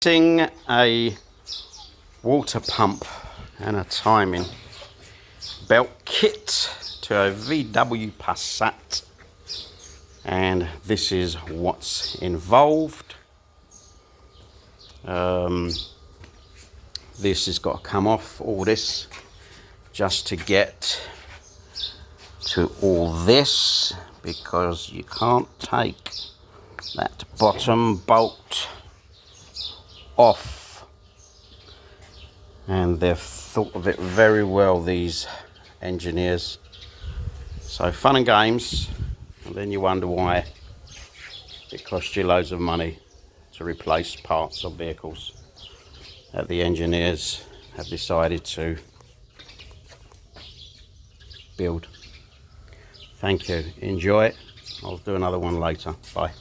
Fitting a water pump and a timing belt kit to a VW Passat, and this is what's involved. This has got to come off, all this, just to get to all this, because you can't take that bottom bolt off, and they've thought of it very well, these engineers. So fun and games, and then you wonder why it costs you loads of money to replace parts of vehicles that the engineers have decided to build. Thank you, enjoy it. I'll do another one later. Bye.